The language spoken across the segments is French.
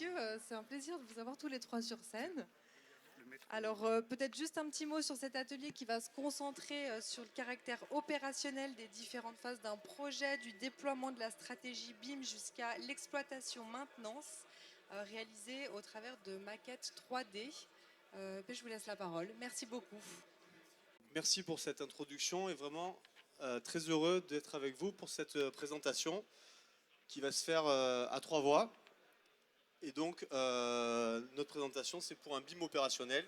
messieurs, c'est un plaisir de vous avoir tous les trois sur scène. Alors peut-être juste un petit mot sur cet atelier qui va se concentrer sur le caractère opérationnel des différentes phases d'un projet, du déploiement de la stratégie BIM jusqu'à l'exploitation maintenance réalisée au travers de maquettes 3D. Je vous laisse la parole. Merci beaucoup. Merci pour cette introduction et vraiment très heureux d'être avec vous pour cette présentation qui va se faire à trois voix. Et donc notre présentation c'est pour un BIM opérationnel.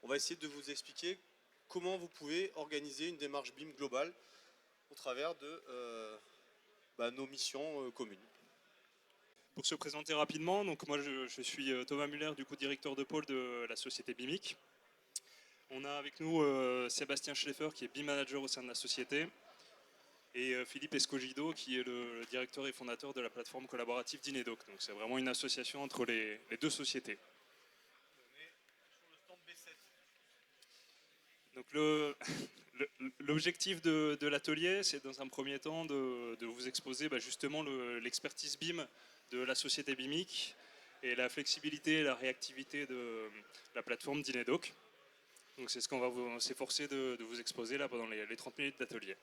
On va essayer de vous expliquer comment vous pouvez organiser une démarche BIM globale au travers de nos missions communes. Pour se présenter rapidement, donc moi je suis Thomas Muller, du coup directeur de pôle de la société BIMIC. On a avec nous Sébastien Schleffer qui est BIM manager au sein de la société et Philippe Escogido qui est le directeur et fondateur de la plateforme collaborative d'Inedoc. Donc c'est vraiment une association entre les deux sociétés. Donc l'objectif de l'atelier, c'est dans un premier temps de vous exposer justement l'expertise BIM de la société BIMIC et la flexibilité et la réactivité de la plateforme d'Inedoc. Donc c'est ce qu'on va s'efforcer de vous exposer là pendant les 30 minutes d'atelier.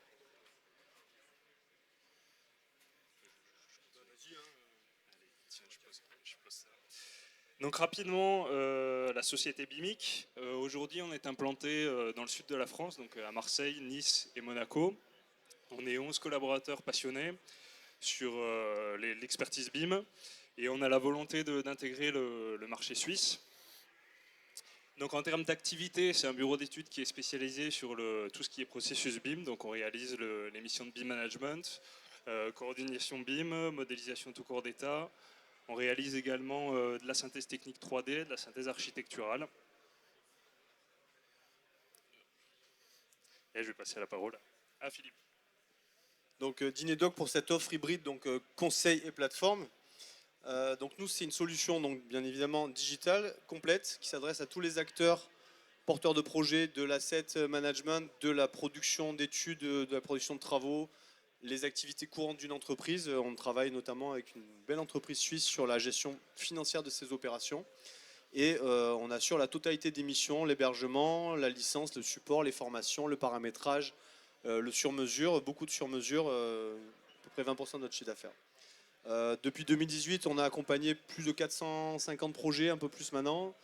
Donc rapidement, la société BIMIC, aujourd'hui on est implanté dans le sud de la France, donc à Marseille, Nice et Monaco. On est 11 collaborateurs passionnés sur l'expertise BIM et on a la volonté d'intégrer le marché suisse. Donc en termes d'activité, c'est un bureau d'études qui est spécialisé sur tout ce qui est processus BIM. Donc on réalise les missions de BIM management, coordination BIM, modélisation tout corps d'état. On réalise également de la synthèse technique 3D, de la synthèse architecturale. Et je vais passer la parole à Philippe. Donc d'Inedoc pour cette offre hybride, donc conseil et plateforme. Donc nous c'est une solution donc bien évidemment digitale, complète, qui s'adresse à tous les acteurs porteurs de projets, de l'asset management, de la production d'études, de la production de travaux, les activités courantes d'une entreprise. On travaille notamment avec une belle entreprise suisse sur la gestion financière de ces opérations. Et on assure la totalité des missions, l'hébergement, la licence, le support, les formations, le paramétrage, le sur-mesure, beaucoup de sur-mesure, à peu près 20% de notre chiffre d'affaires. Depuis 2018, on a accompagné plus de 450 projets, un peu plus maintenant.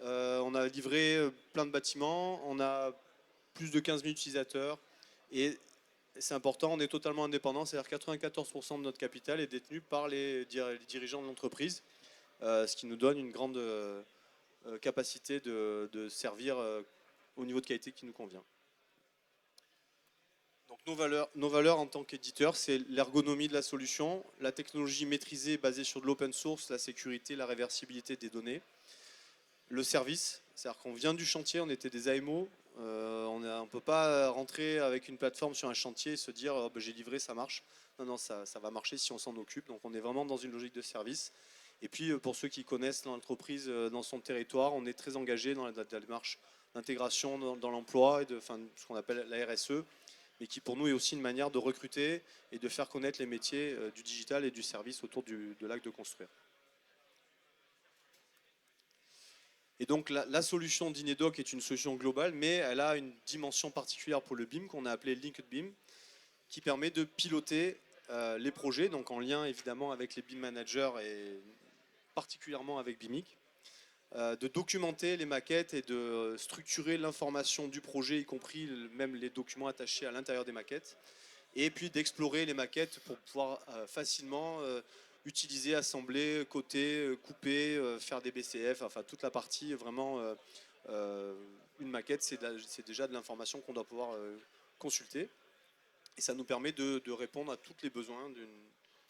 On a livré plein de bâtiments, on a plus de 15 000 utilisateurs. Et c'est important, on est totalement indépendant, c'est-à-dire 94% de notre capital est détenu par les dirigeants de l'entreprise, ce qui nous donne une grande capacité de servir au niveau de qualité qui nous convient. Donc nos valeurs en tant qu'éditeur, c'est l'ergonomie de la solution, la technologie maîtrisée basée sur de l'open source, la sécurité, la réversibilité des données, le service, c'est-à-dire qu'on vient du chantier, on était des AMO, on ne peut pas rentrer avec une plateforme sur un chantier et se dire oh, j'ai livré, ça marche. Non, ça va marcher si on s'en occupe. Donc on est vraiment dans une logique de service. Et puis pour ceux qui connaissent l'entreprise dans son territoire, on est très engagé dans la démarche d'intégration dans l'emploi et ce qu'on appelle la RSE, mais qui pour nous est aussi une manière de recruter et de faire connaître les métiers du digital et du service autour de l'acte de construire. Et donc la solution d'Inedoc est une solution globale, mais elle a une dimension particulière pour le BIM qu'on a appelé Linked BIM, qui permet de piloter les projets, donc en lien évidemment avec les BIM managers et particulièrement avec BIMIC, de documenter les maquettes et de structurer l'information du projet, y compris même les documents attachés à l'intérieur des maquettes, et puis d'explorer les maquettes pour pouvoir facilement utiliser, assembler, coter, couper, faire des BCF, enfin toute la partie vraiment une maquette, c'est déjà de l'information qu'on doit pouvoir consulter. Et ça nous permet de répondre à tous les besoins,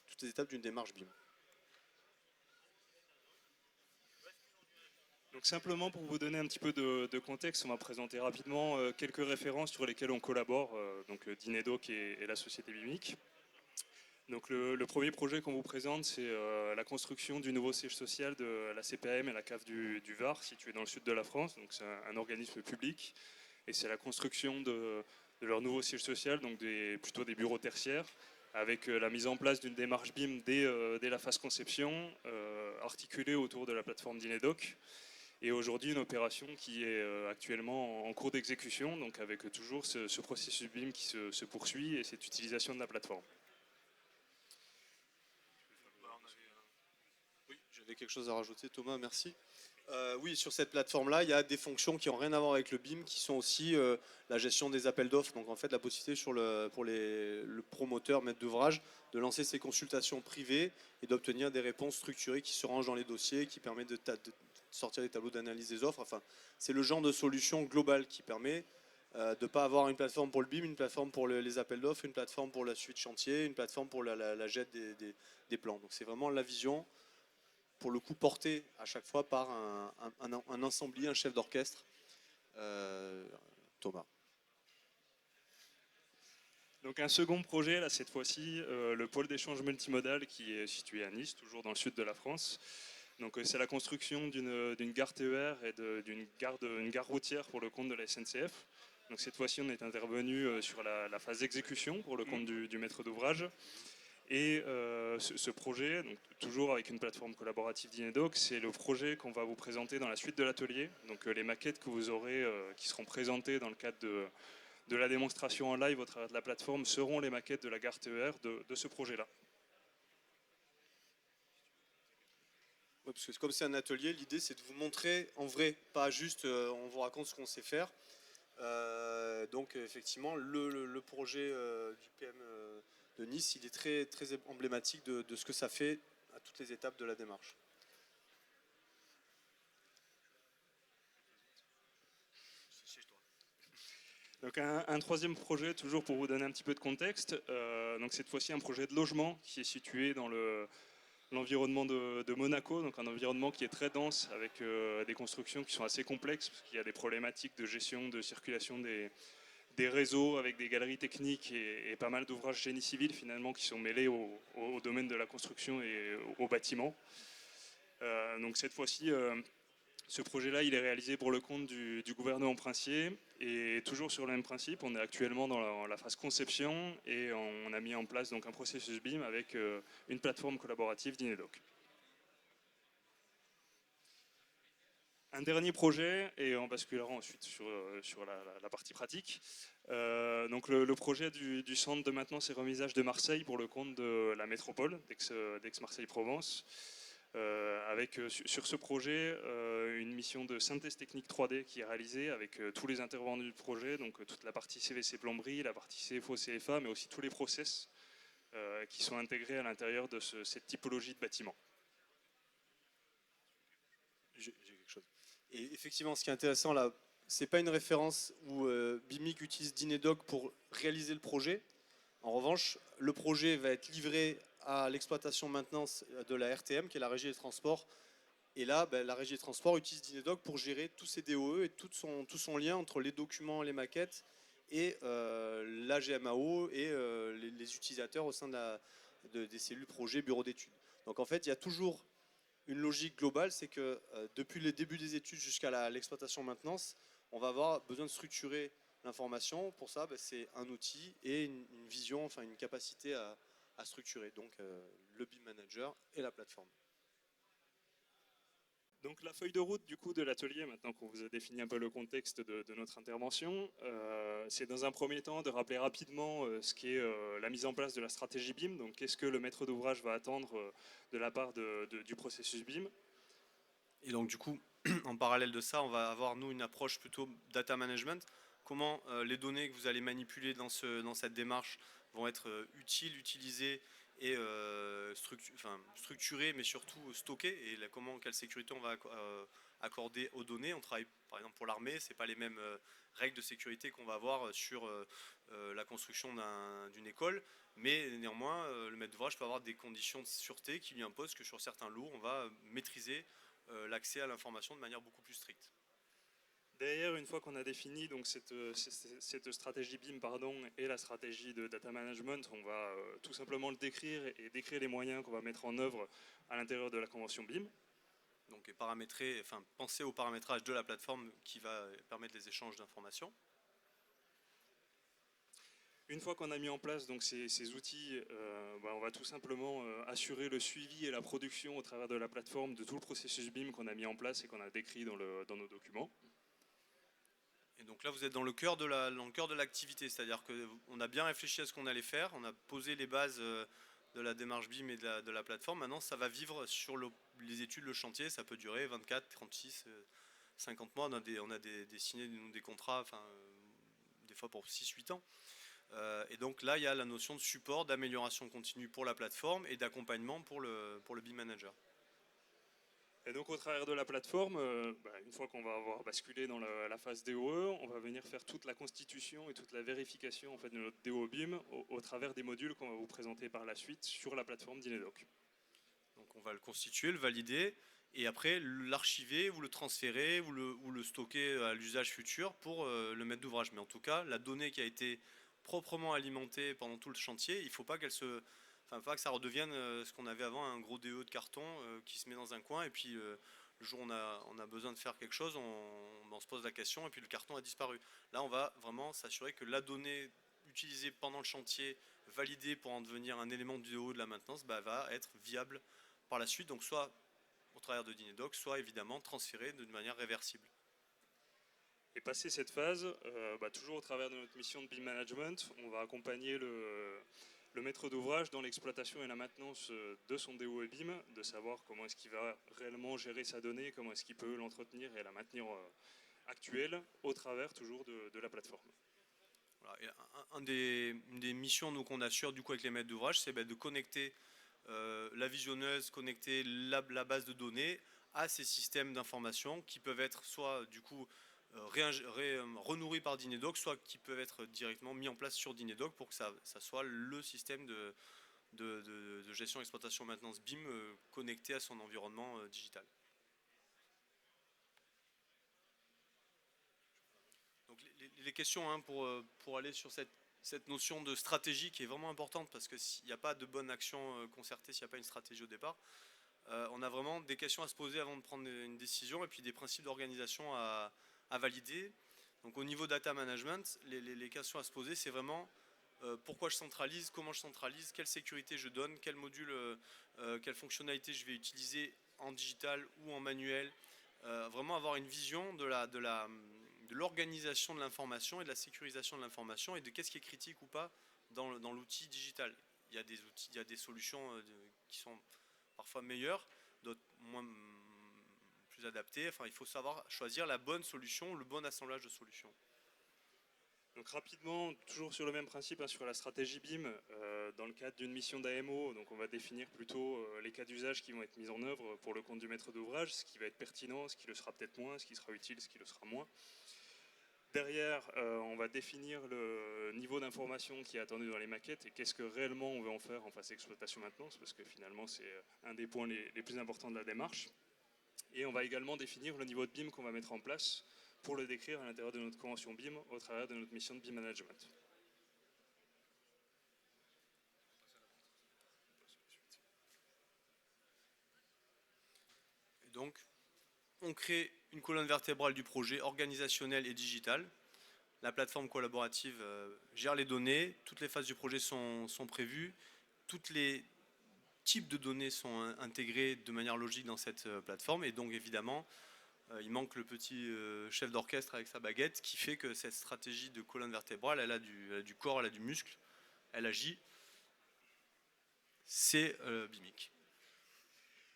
toutes les étapes d'une démarche BIM. Donc simplement pour vous donner un petit peu de contexte, on va présenter rapidement quelques références sur lesquelles on collabore, donc d'Inedoc et la société BIMIC. Donc le premier projet qu'on vous présente, c'est la construction du nouveau siège social de la CPAM et la CAF du Var, située dans le sud de la France. Donc c'est un organisme public et c'est la construction de leur nouveau siège social, donc plutôt des bureaux tertiaires, avec la mise en place d'une démarche BIM dès la phase conception, articulée autour de la plateforme Dinedoc. Et aujourd'hui, une opération qui est actuellement en cours d'exécution, donc avec toujours ce processus BIM qui se poursuit et cette utilisation de la plateforme. Oui, j'avais quelque chose à rajouter, Thomas, merci. Oui, sur cette plateforme-là, il y a des fonctions qui n'ont rien à voir avec le BIM, qui sont aussi la gestion des appels d'offres. Donc en fait, la possibilité pour le promoteur, maître d'ouvrage, de lancer ses consultations privées et d'obtenir des réponses structurées qui se rangent dans les dossiers, qui permettent de sortir des tableaux d'analyse des offres. Enfin, c'est le genre de solution globale qui permet de ne pas avoir une plateforme pour le BIM, une plateforme pour les appels d'offres, une plateforme pour la suite chantier, une plateforme pour la jette des plans. Donc c'est vraiment la vision, pour le coup, porté à chaque fois par un ensemblier, un chef d'orchestre, Thomas. Donc un second projet, là, cette fois-ci, le pôle d'échange multimodal qui est situé à Nice, toujours dans le sud de la France. Donc c'est la construction d'une gare TER et d'une gare routière pour le compte de la SNCF. Donc cette fois-ci, on est intervenu sur la phase d'exécution pour le compte du maître d'ouvrage. Et ce projet, donc toujours avec une plateforme collaborative Dinedoc, c'est le projet qu'on va vous présenter dans la suite de l'atelier. Donc les maquettes que vous aurez, qui seront présentées dans le cadre de la démonstration en live au travers de la plateforme, seront les maquettes de la gare TER de ce projet-là. Ouais, parce que comme c'est un atelier, l'idée c'est de vous montrer en vrai, pas juste on vous raconte ce qu'on sait faire. Donc effectivement, le projet du PM de Nice, il est très, très emblématique de ce que ça fait à toutes les étapes de la démarche. Donc un troisième projet, toujours pour vous donner un petit peu de contexte, donc cette fois-ci un projet de logement qui est situé dans l'environnement de Monaco, donc un environnement qui est très dense avec des constructions qui sont assez complexes parce qu'il y a des problématiques de gestion, de circulation des réseaux avec des galeries techniques et pas mal d'ouvrages génie civil finalement qui sont mêlés au domaine de la construction et au bâtiment. Donc cette fois-ci, ce projet-là, il est réalisé pour le compte du gouvernement princier et toujours sur le même principe. On est actuellement dans la phase conception et on a mis en place donc un processus BIM avec une plateforme collaborative Dinedoc. Un dernier projet, et on basculera ensuite sur la partie pratique. Donc le projet du centre de maintenance et remisage de Marseille pour le compte de la métropole d'Aix-Marseille-Provence. Avec sur ce projet une mission de synthèse technique 3D qui est réalisée avec tous les intervenants du projet, donc toute la partie CVC plomberie, la partie CFO, CFA, mais aussi tous les process qui sont intégrés à l'intérieur de cette typologie de bâtiment. J'ai quelque chose. Et effectivement, ce qui est intéressant là, c'est pas une référence où BIMIC utilise Dinedoc pour réaliser le projet. En revanche, le projet va être livré à l'exploitation maintenance de la RTM, qui est la régie des transports. Et là, la régie des transports utilise Dinedoc pour gérer tous ses DOE et tout son lien entre les documents, les maquettes et la GMAO et les utilisateurs au sein des cellules projet, bureau d'études. Donc en fait, il y a toujours une logique globale, c'est que depuis le début des études jusqu'à l'exploitation maintenance, on va avoir besoin de structurer l'information. Pour ça, c'est un outil et une vision, enfin une capacité à structurer. Donc le BIM Manager et la plateforme. Donc la feuille de route du coup de l'atelier, maintenant qu'on vous a défini un peu le contexte de notre intervention, c'est dans un premier temps de rappeler rapidement ce qu'est la mise en place de la stratégie BIM. Donc qu'est-ce que le maître d'ouvrage va attendre de la part du processus BIM. Et donc du coup, en parallèle de ça, on va avoir nous une approche plutôt data management. Comment les données que vous allez manipuler dans cette démarche vont être utiles, utilisées et structurées, mais surtout stockées. Et quelle sécurité on va accorder aux données. On travaille par exemple pour l'armée, c'est pas les mêmes règles de sécurité qu'on va avoir sur la construction d'une école. Mais néanmoins, le maître d'ouvrage peut avoir des conditions de sûreté qui lui imposent que sur certains lots, on va maîtriser l'accès à l'information de manière beaucoup plus stricte. Derrière, une fois qu'on a défini donc cette stratégie BIM et la stratégie de data management, on va tout simplement le décrire et décrire les moyens qu'on va mettre en œuvre à l'intérieur de la convention BIM. Donc penser au paramétrage de la plateforme qui va permettre les échanges d'informations. Une fois qu'on a mis en place donc, ces outils, on va tout simplement assurer le suivi et la production au travers de la plateforme de tout le processus BIM qu'on a mis en place et qu'on a décrit dans nos documents. Et donc là, vous êtes dans le cœur de l'activité, c'est-à-dire qu'on a bien réfléchi à ce qu'on allait faire, on a posé les bases de la démarche BIM et de la plateforme. Maintenant, ça va vivre sur les études, le chantier, ça peut durer 24, 36, 50 mois. On a signé des contrats, enfin, des fois pour 6-8 ans. Et donc là, il y a la notion de support, d'amélioration continue pour la plateforme et d'accompagnement pour le BIM Manager. Et donc au travers de la plateforme, une fois qu'on va avoir basculé dans la phase DOE, on va venir faire toute la constitution et toute la vérification en fait, de notre DO BIM au travers des modules qu'on va vous présenter par la suite sur la plateforme d'Inedoc. Donc on va le constituer, le valider, et après l'archiver ou le transférer ou le stocker à l'usage futur pour le maître d'ouvrage. Mais en tout cas, la donnée qui a été proprement alimentée pendant tout le chantier, il ne faut pas qu'elle pas que ça redevienne ce qu'on avait avant, un gros DE de carton qui se met dans un coin, et puis le jour où on a besoin de faire quelque chose, on se pose la question, et puis le carton a disparu. Là, on va vraiment s'assurer que la donnée utilisée pendant le chantier, validée pour en devenir un élément du DO de la maintenance, va être viable par la suite, donc soit au travers de Dinedoc, soit évidemment transféré de manière réversible. Et passé cette phase, toujours au travers de notre mission de BIM Management, on va accompagner le maître d'ouvrage dans l'exploitation et la maintenance de son DO et BIM, de savoir comment est-ce qu'il va réellement gérer sa donnée, comment est-ce qu'il peut l'entretenir et la maintenir actuelle au travers toujours de la plateforme. Voilà. Une des missions qu'on assure du coup avec les maîtres d'ouvrage, c'est de connecter la visionneuse, connecter la base de données à ces systèmes d'information qui peuvent être soit du coup renourris par Dinedoc, soit qui peuvent être directement mis en place sur Dinedoc pour que ça soit le système de gestion, exploitation, maintenance BIM connecté à son environnement digital. Donc les questions pour aller sur cette notion de stratégie qui est vraiment importante, parce que s'il n'y a pas de bonne action concertée, s'il n'y a pas une stratégie au départ, on a vraiment des questions à se poser avant de prendre une décision, et puis des principes d'organisation à valider. Donc au niveau data management, les questions à se poser, c'est vraiment pourquoi je centralise, comment je centralise, quelle sécurité je donne, quel module, quelle fonctionnalité je vais utiliser en digital ou en manuel. Vraiment avoir une vision de l'organisation de l'information et de la sécurisation de l'information et de qu'est-ce qui est critique ou pas dans l'outil digital. Il y a des outils, il y a des solutions qui sont parfois meilleures, d'autres plus adaptées. Enfin, il faut savoir choisir la bonne solution, le bon assemblage de solutions. Donc rapidement, toujours sur le même principe, sur la stratégie BIM, dans le cadre d'une mission d'AMO, donc on va définir plutôt les cas d'usage qui vont être mis en œuvre pour le compte du maître d'ouvrage, ce qui va être pertinent, ce qui le sera peut-être moins, ce qui sera utile, ce qui le sera moins. Derrière, on va définir le niveau d'information qui est attendu dans les maquettes et qu'est-ce que réellement on veut en faire en phase exploitation-maintenance, parce que finalement c'est un des points les plus importants de la démarche. Et on va également définir le niveau de BIM qu'on va mettre en place pour le décrire à l'intérieur de notre convention BIM au travers de notre mission de BIM Management. Et donc, on crée une colonne vertébrale du projet organisationnel et digital. La plateforme collaborative gère les données, toutes les phases du projet sont prévues, tous les types de données sont intégrés de manière logique dans cette plateforme, et donc évidemment, il manque le petit chef d'orchestre avec sa baguette qui fait que cette stratégie de colonne vertébrale, elle a du corps, elle a du muscle, elle agit. C'est BIMIC.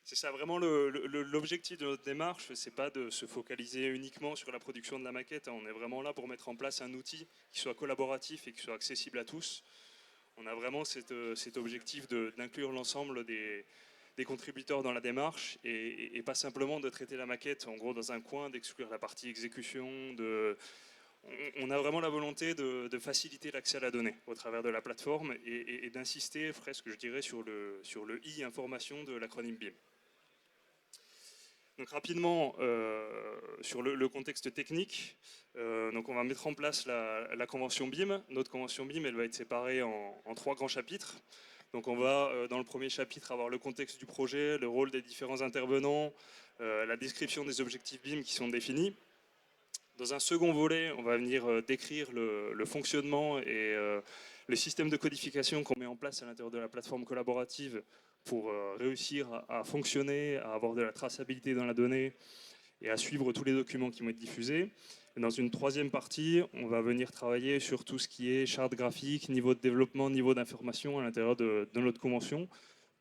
C'est ça, vraiment l'objectif de notre démarche, c'est pas de se focaliser uniquement sur la production de la maquette. On est vraiment là pour mettre en place un outil qui soit collaboratif et qui soit accessible à tous. On a vraiment cet objectif d'inclure l'ensemble des contributeurs dans la démarche et pas simplement de traiter la maquette en gros dans un coin, d'exclure la partie exécution. On a vraiment la volonté de faciliter l'accès à la donnée au travers de la plateforme et d'insister presque, je dirais, sur le I information de l'acronyme BIM. Donc rapidement, sur le contexte technique, donc on va mettre en place la convention BIM. Notre convention BIM, elle va être séparée en 3 grands chapitres. Donc on va, dans le premier chapitre, avoir le contexte du projet, le rôle des différents intervenants, la description des objectifs BIM qui sont définis. Dans un second volet, on va venir décrire le fonctionnement et le système de codification qu'on met en place à l'intérieur de la plateforme collaborative pour réussir à fonctionner, à avoir de la traçabilité dans la donnée et à suivre tous les documents qui vont être diffusés. Et dans une troisième partie, on va venir travailler sur tout ce qui est charte graphique, niveau de développement, niveau d'information à l'intérieur de notre convention,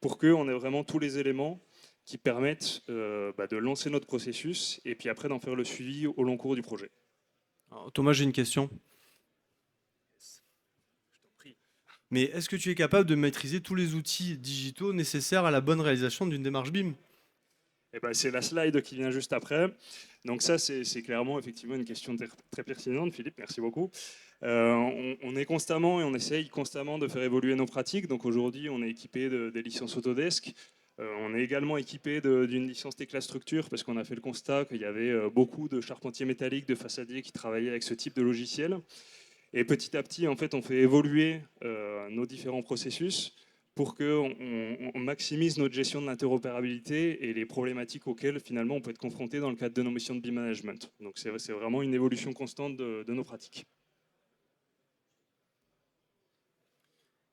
pour qu'on ait vraiment tous les éléments qui permettent de lancer notre processus et puis après d'en faire le suivi au long cours du projet. Alors, Thomas, j'ai une question. Mais est-ce que tu es capable de maîtriser tous les outils digitaux nécessaires à la bonne réalisation d'une démarche BIM? Eh ben, c'est la slide qui vient juste après. Donc ça, c'est clairement effectivement une question très pertinente, Philippe, merci beaucoup. On est constamment et on essaye constamment de faire évoluer nos pratiques. Donc aujourd'hui, on est équipé des licences Autodesk. On est également équipé d'une licence Tecla Structure parce qu'on a fait le constat qu'il y avait beaucoup de charpentiers métalliques, de façadiers qui travaillaient avec ce type de logiciel. Et petit à petit, en fait, on fait évoluer nos différents processus pour qu'on maximise notre gestion de l'interopérabilité et les problématiques auxquelles finalement on peut être confronté dans le cadre de nos missions de BIM management. Donc c'est vraiment une évolution constante de nos pratiques.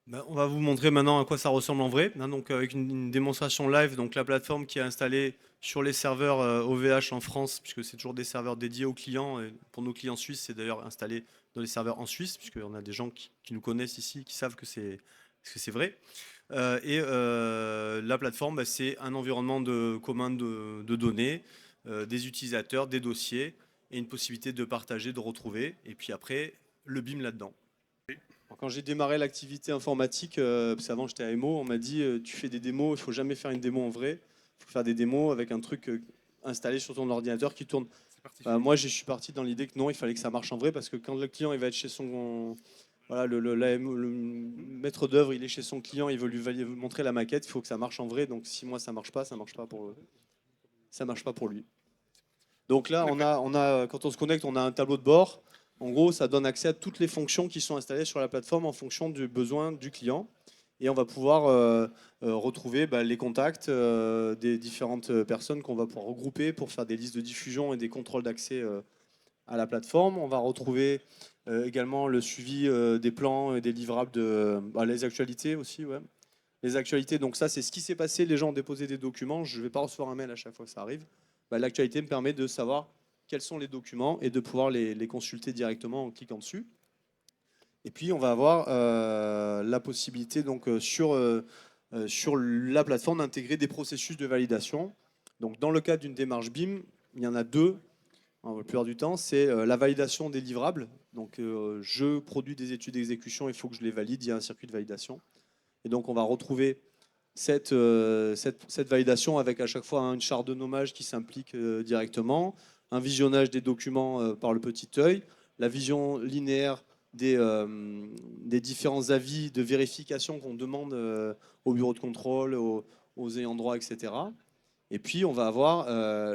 Ben, on va vous montrer maintenant à quoi ça ressemble en vrai. Donc avec une démonstration live, donc la plateforme qui est installée sur les serveurs OVH en France, puisque c'est toujours des serveurs dédiés aux clients. Et pour nos clients suisses, c'est d'ailleurs installé dans les serveurs en Suisse, puisqu'on a des gens qui nous connaissent ici, qui savent que c'est vrai. La plateforme, ben, c'est un environnement de commun de données, des utilisateurs, des dossiers, et une possibilité de partager, de retrouver. Et puis après, le BIM là-dedans. Quand j'ai démarré l'activité informatique, parce qu'avant j'étais à MO, on m'a dit tu fais des démos, il ne faut jamais faire une démo en vrai, il faut faire des démos avec un truc installé sur ton ordinateur qui tourne. Moi je suis parti dans l'idée que non, il fallait que ça marche en vrai, parce que quand le client il va être chez son... Voilà, le maître d'œuvre il est chez son client, il veut lui montrer la maquette, il faut que ça marche en vrai, donc si moi ça marche pas pour lui. Donc là, quand on se connecte, on a un tableau de bord. En gros, ça donne accès à toutes les fonctions qui sont installées sur la plateforme en fonction du besoin du client. Et on va pouvoir retrouver les contacts des différentes personnes qu'on va pouvoir regrouper pour faire des listes de diffusion et des contrôles d'accès à la plateforme. On va retrouver également le suivi des plans et des livrables, les actualités aussi. Ouais. Les actualités, donc ça, c'est ce qui s'est passé. Les gens ont déposé des documents. Je ne vais pas recevoir un mail à chaque fois que ça arrive. L'actualité me permet de savoir quels sont les documents et de pouvoir les consulter directement en cliquant dessus. Et puis on va avoir la possibilité donc, sur la plateforme d'intégrer des processus de validation. Donc dans le cadre d'une démarche BIM, il y en a deux, la plupart du temps, c'est la validation des livrables. Donc je produis des études d'exécution, il faut que je les valide, il y a un circuit de validation. Et donc on va retrouver cette validation avec à chaque fois une charte de nommage qui s'implique directement, un visionnage des documents par le petit œil, la vision linéaire des différents avis de vérification qu'on demande au bureau de contrôle, aux ayants droit, etc. Et puis on va avoir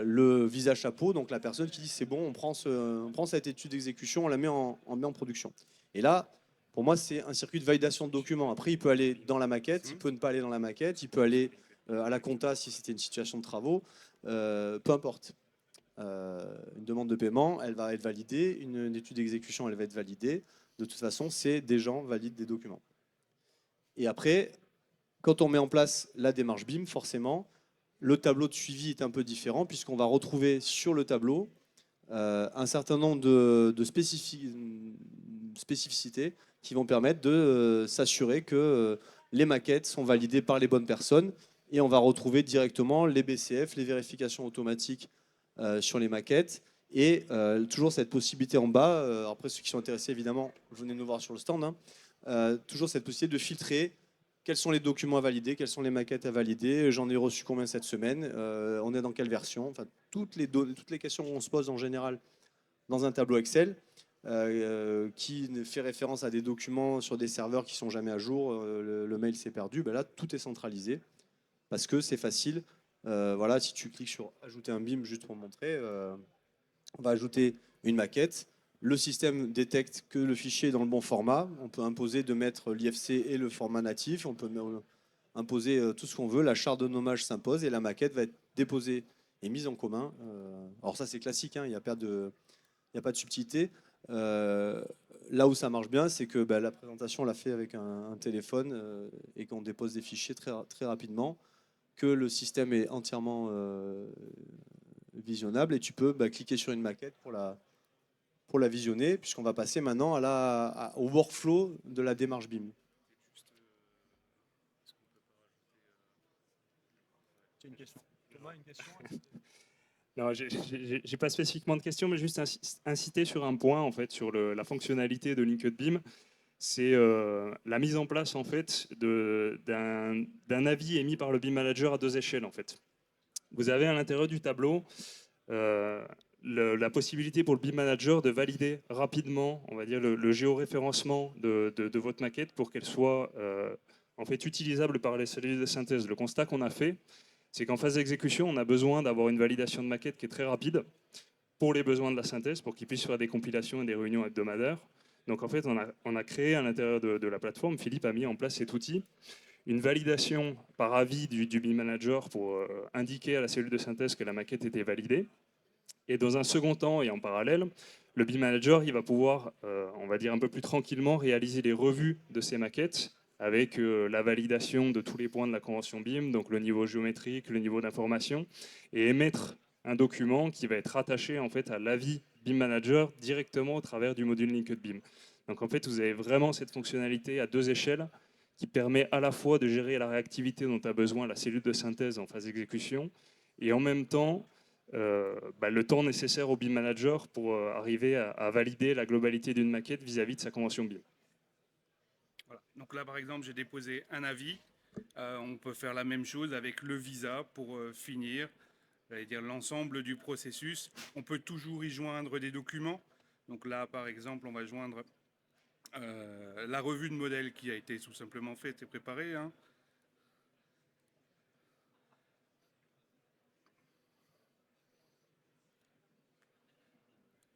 le visage chapeau, donc la personne qui dit c'est bon, on prend cette étude d'exécution, on la met en production. Et là, pour moi, c'est un circuit de validation de documents. Après, il peut aller dans la maquette, il peut ne pas aller dans la maquette, il peut aller à la compta si c'était une situation de travaux, peu importe. Une demande de paiement, elle va être validée, une étude d'exécution, elle va être validée. De toute façon, c'est des gens valident des documents. Et après, quand on met en place la démarche BIM, forcément, le tableau de suivi est un peu différent puisqu'on va retrouver sur le tableau un certain nombre de spécificités qui vont permettre de s'assurer que les maquettes sont validées par les bonnes personnes, et on va retrouver directement les BCF, les vérifications automatiques sur les maquettes, et toujours cette possibilité en bas, après ceux qui sont intéressés évidemment, venez nous voir sur le stand, toujours cette possibilité de filtrer quels sont les documents à valider, quelles sont les maquettes à valider, j'en ai reçu combien cette semaine, on est dans quelle version, enfin toutes les questions qu'on se pose en général dans un tableau Excel, qui fait référence à des documents sur des serveurs qui sont jamais à jour, le mail s'est perdu, là tout est centralisé parce que c'est facile. Voilà, si tu cliques sur ajouter un BIM, juste pour montrer, on va ajouter une maquette. Le système détecte que le fichier est dans le bon format. On peut imposer de mettre l'IFC et le format natif. On peut imposer tout ce qu'on veut. La charte de nommage s'impose et la maquette va être déposée et mise en commun. Alors ça c'est classique, il n'y a pas de subtilité. là où ça marche bien, c'est que la présentation, on l'a fait avec un téléphone et qu'on dépose des fichiers très, très rapidement, que le système est entièrement visionnable et tu peux cliquer sur une maquette pour la visionner, puisqu'on va passer maintenant au workflow de la démarche BIM. C'est une question. Thomas, une question? Non, j'ai pas spécifiquement de questions, mais juste inciter sur un point, en fait, sur la fonctionnalité de Linked BIM. C'est la mise en place, en fait, d'un avis émis par le BIM Manager à 2 échelles, en fait. Vous avez à l'intérieur du tableau la possibilité pour le BIM Manager de valider rapidement, on va dire, le géoréférencement de votre maquette pour qu'elle soit en fait utilisable par les cellules de synthèse. Le constat qu'on a fait, c'est qu'en phase d'exécution, on a besoin d'avoir une validation de maquette qui est très rapide pour les besoins de la synthèse, pour qu'ils puissent faire des compilations et des réunions hebdomadaires. Donc en fait, on a créé à l'intérieur de la plateforme, Philippe a mis en place cet outil, une validation par avis du BIM Manager pour indiquer à la cellule de synthèse que la maquette était validée. Et dans un second temps et en parallèle, le BIM Manager il va pouvoir, on va dire un peu plus tranquillement, réaliser les revues de ces maquettes avec la validation de tous les points de la convention BIM, donc le niveau géométrique, le niveau d'information, et émettre un document qui va être rattaché en fait à l'avis BIM Manager directement au travers du module Linked BIM. Donc en fait, vous avez vraiment cette fonctionnalité à 2 échelles qui permet à la fois de gérer la réactivité dont a besoin la cellule de synthèse en phase d'exécution et en même temps le temps nécessaire au BIM Manager pour arriver à valider la globalité d'une maquette vis-à-vis de sa convention BIM. Voilà. Donc là, par exemple, j'ai déposé un avis. On peut faire la même chose avec le visa pour finir, j'allais dire, l'ensemble du processus. On peut toujours y joindre des documents. Donc là, par exemple, on va joindre la revue de modèle qui a été tout simplement faite et préparée. Hein.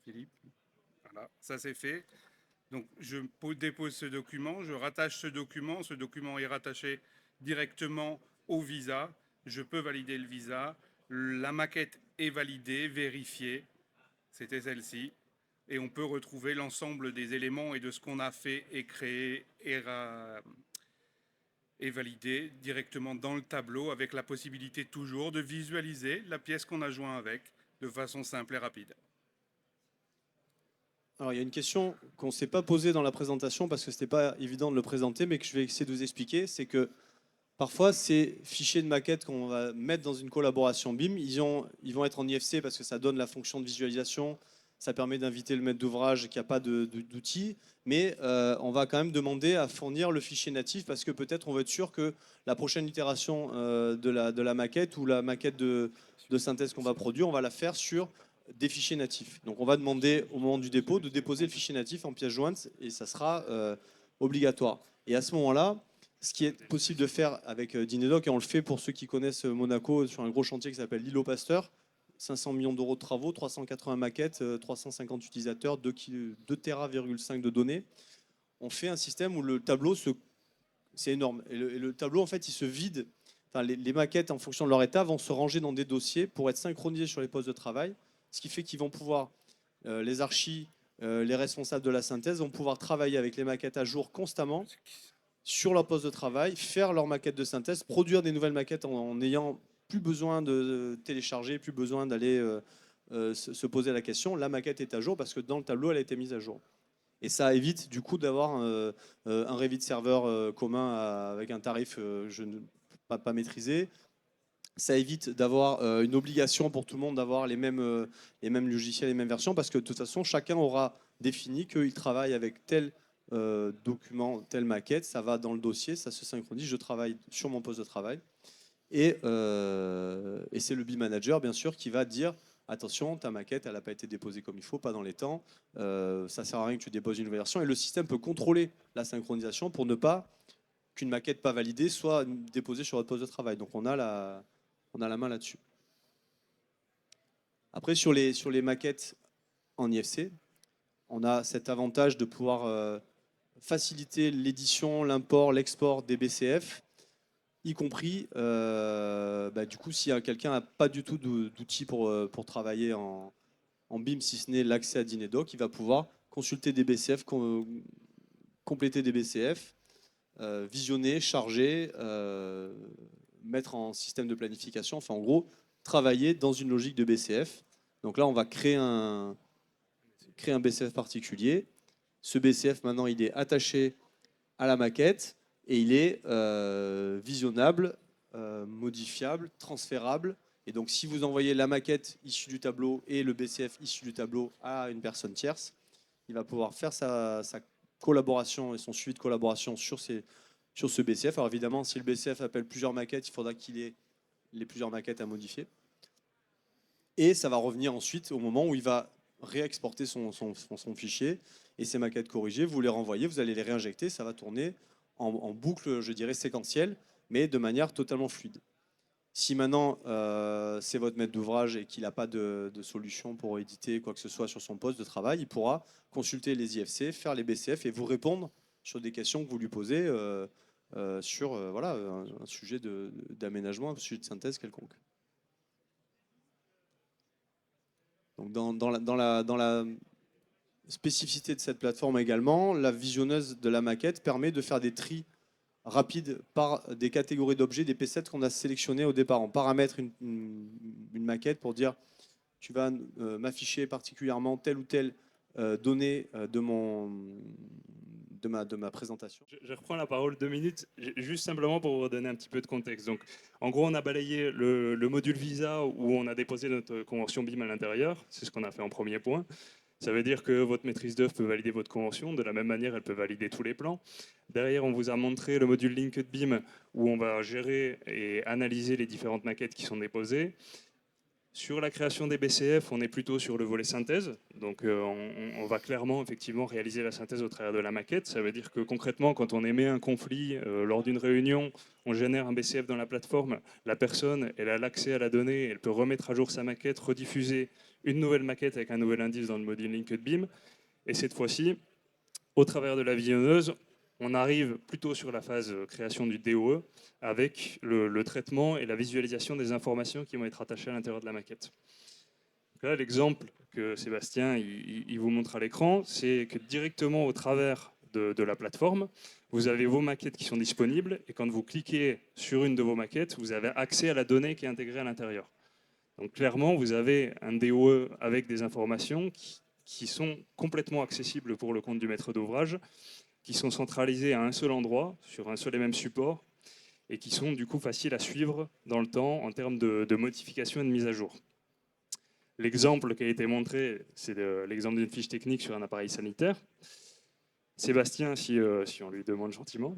Philippe, voilà, ça c'est fait. Donc je dépose ce document, je rattache ce document est rattaché directement au visa, je peux valider le visa, la maquette est validée, vérifiée, c'était celle-ci, et on peut retrouver l'ensemble des éléments et de ce qu'on a fait et créé et validé directement dans le tableau avec la possibilité toujours de visualiser la pièce qu'on a joint avec de façon simple et rapide. Alors, il y a une question qu'on ne s'est pas posée dans la présentation parce que ce n'était pas évident de le présenter, mais que je vais essayer de vous expliquer. C'est que parfois, ces fichiers de maquette qu'on va mettre dans une collaboration BIM, ils vont être en IFC parce que ça donne la fonction de visualisation, ça permet d'inviter le maître d'ouvrage qui n'a pas d'outils, mais on va quand même demander à fournir le fichier natif parce que peut-être on veut être sûr que la prochaine itération de la maquette ou la maquette de synthèse qu'on va produire, on va la faire sur des fichiers natifs. Donc on va demander au moment du dépôt de déposer le fichier natif en pièce jointe et ça sera obligatoire. Et à ce moment-là, ce qui est possible de faire avec Dinedoc, et on le fait pour ceux qui connaissent Monaco sur un gros chantier qui s'appelle l'îlot Pasteur, 500 millions d'euros de travaux, 380 maquettes, 350 utilisateurs, 2 Tera,5 de données. On fait un système où le tableau, c'est énorme. Et le tableau, en fait, il se vide. Enfin, les maquettes, en fonction de leur état, vont se ranger dans des dossiers pour être synchronisés sur les postes de travail. Ce qui fait qu'ils vont pouvoir, les archis, les responsables de la synthèse vont pouvoir travailler avec les maquettes à jour constamment sur leur poste de travail, faire leur maquette de synthèse, produire des nouvelles maquettes en n'ayant plus besoin de télécharger, plus besoin d'aller se poser la question. La maquette est à jour parce que dans le tableau, elle a été mise à jour. Et ça évite du coup d'avoir un Revit serveur commun avec un tarif pas maîtrisé. Ça évite d'avoir une obligation pour tout le monde d'avoir les mêmes logiciels, les mêmes versions, parce que de toute façon, chacun aura défini qu'il travaille avec tel document, telle maquette, ça va dans le dossier, ça se synchronise, je travaille sur mon poste de travail. Et c'est le BIM Manager, bien sûr, qui va dire attention, ta maquette, elle n'a pas été déposée comme il faut, pas dans les temps, ça ne sert à rien que tu déposes une nouvelle version. Et le système peut contrôler la synchronisation pour ne pas qu'une maquette pas validée soit déposée sur votre poste de travail. Donc on a la main là-dessus. Après, sur les maquettes en IFC, on a cet avantage de pouvoir faciliter l'édition, l'import, l'export des BCF, y compris, du coup, si quelqu'un n'a pas du tout d'outils pour travailler en BIM, si ce n'est l'accès à Dinedoc, il va pouvoir consulter des BCF, compléter des BCF, visionner, charger, mettre en système de planification, enfin en gros, travailler dans une logique de BCF. Donc là, on va créer un BCF particulier. Ce BCF, maintenant, il est attaché à la maquette et il est visionnable, modifiable, transférable. Et donc, si vous envoyez la maquette issue du tableau et le BCF issu du tableau à une personne tierce, il va pouvoir faire sa collaboration et son suivi de collaboration sur ce BCF. Alors évidemment, si le BCF appelle plusieurs maquettes, il faudra qu'il ait les plusieurs maquettes à modifier. Et ça va revenir ensuite au moment où il va réexporter son fichier et ces maquettes corrigées, vous les renvoyez, vous allez les réinjecter, ça va tourner en boucle, je dirais, séquentielle, mais de manière totalement fluide. Si maintenant c'est votre maître d'ouvrage et qu'il n'a pas de solution pour éditer quoi que ce soit sur son poste de travail, il pourra consulter les IFC, faire les BCF et vous répondre sur des questions que vous lui posez sur voilà, un sujet d'aménagement, un sujet de synthèse quelconque. Donc dans la spécificité de cette plateforme également, la visionneuse de la maquette permet de faire des tris rapides par des catégories d'objets, des P7 qu'on a sélectionnés au départ. On paramètre une maquette pour dire tu vas m'afficher particulièrement telle ou telle donnée de ma présentation. Je reprends la parole 2 minutes, juste simplement pour vous donner un petit peu de contexte. Donc, en gros, on a balayé le module Visa où on a déposé notre convention BIM à l'intérieur. C'est ce qu'on a fait en premier point. Ça veut dire que votre maîtrise d'œuvre peut valider votre convention. De la même manière, elle peut valider tous les plans. Derrière, on vous a montré le module Linked BIM où on va gérer et analyser les différentes maquettes qui sont déposées. Sur la création des BCF, on est plutôt sur le volet synthèse. Donc on va clairement effectivement réaliser la synthèse au travers de la maquette. Ça veut dire que concrètement, quand on émet un conflit lors d'une réunion, on génère un BCF dans la plateforme. La personne, elle a l'accès à la donnée, elle peut remettre à jour sa maquette, rediffuser une nouvelle maquette avec un nouvel indice dans le module Linked BIM. Et cette fois-ci, au travers de la visionneuse, on arrive plutôt sur la phase création du DOE avec le traitement et la visualisation des informations qui vont être attachées à l'intérieur de la maquette. Donc là, l'exemple que Sébastien il vous montre à l'écran, c'est que directement au travers de la plateforme, vous avez vos maquettes qui sont disponibles et quand vous cliquez sur une de vos maquettes, vous avez accès à la donnée qui est intégrée à l'intérieur. Donc clairement, vous avez un DOE avec des informations qui sont complètement accessibles pour le compte du maître d'ouvrage, qui sont centralisés à un seul endroit, sur un seul et même support, et qui sont du coup faciles à suivre dans le temps en termes de modification et de mise à jour. L'exemple qui a été montré, c'est l'exemple d'une fiche technique sur un appareil sanitaire. Sébastien, si on lui demande gentiment,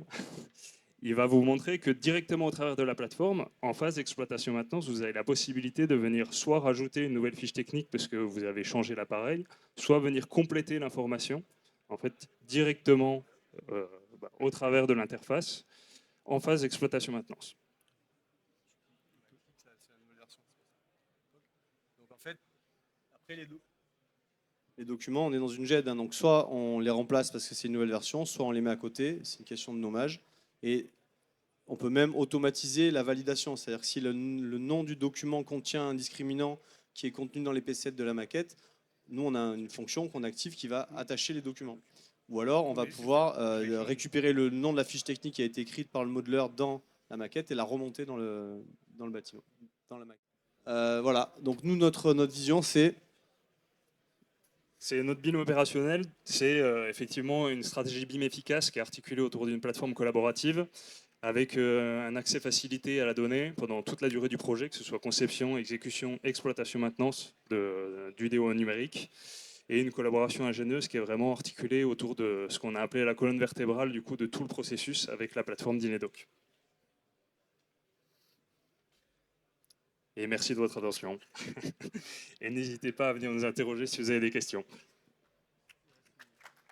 il va vous montrer que directement au travers de la plateforme, en phase d'exploitation maintenance, vous avez la possibilité de venir soit rajouter une nouvelle fiche technique parce que vous avez changé l'appareil, soit venir compléter l'information, en fait, directement au travers de l'interface en phase d'exploitation maintenance. Donc en fait, après les documents, on est dans une GED, hein, donc soit on les remplace parce que c'est une nouvelle version, soit on les met à côté, c'est une question de nommage. Et on peut même automatiser la validation, c'est-à-dire que si le nom du document contient un discriminant qui est contenu dans les P7 de la maquette, nous on a une fonction qu'on active qui va attacher les documents. Ou alors on va pouvoir récupérer le nom de la fiche technique qui a été écrite par le modeleur dans la maquette et la remonter dans le bâtiment, dans la maquette. Voilà, donc nous notre vision c'est... C'est notre BIM opérationnel, c'est effectivement une stratégie BIM efficace qui est articulée autour d'une plateforme collaborative avec un accès facilité à la donnée pendant toute la durée du projet, que ce soit conception, exécution, exploitation, maintenance du DO numérique, et une collaboration ingénieuse qui est vraiment articulée autour de ce qu'on a appelé la colonne vertébrale du coup, de tout le processus avec la plateforme d'Inedoc. Et merci de votre attention. Et n'hésitez pas à venir nous interroger si vous avez des questions.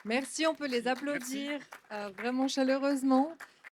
Merci, on peut les applaudir vraiment chaleureusement.